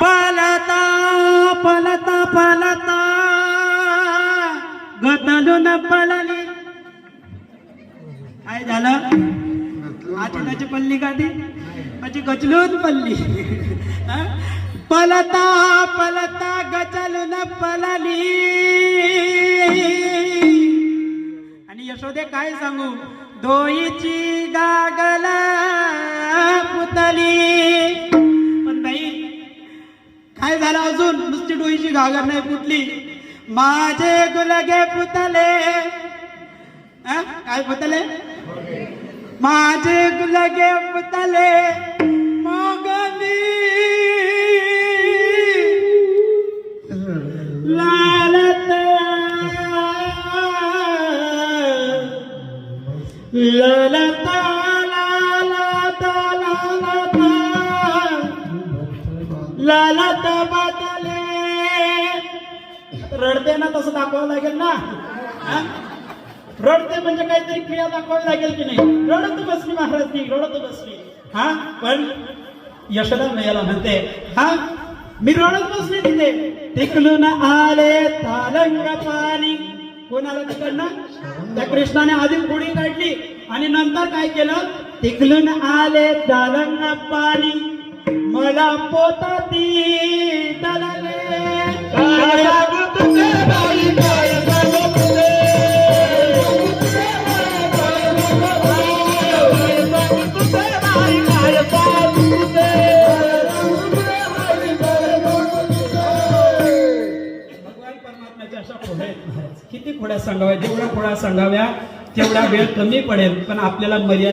पलता पलता पलता गतलून पळाली. काय झालं? आचनाची पल्ली गाडी म्हणजे गचलून पल्ली. पलता पलता गचलून पळाली. आणि यशोदे काय सांगू, डोईची गागल पुतली. पण बाई काय झालं अजून? नुसती डोईची गागर नाही फुटली. माझे गुलगे पुतले. काय पुतले? माझे गुलगे पुतले मोगली लालत ललता लालता लालता लालता बातले. रडते ना, तसं दाखवावं लागेल ना. रडते म्हणजे काहीतरी क्रिया दाखवावी लागेल की नाही. रडत बसली महाराजनी, रडत बसली. पण यशोदा मैयाला म्हणते, मी रडत बसली तिथे. तिकडून आले तालंग पाणी. कोणाला तिकडनं? त्या कृष्णाने आधी पुढी काढली आणि नंतर काय केलं? तिकडून आले तालंग पाणी. मला पोताती दलले. किती खोड्या सांगाव्या, जेवढ्या खोड्या सांगाव्या तेवढा वेळ कमी पडेल, पण आपल्याला मर्यादा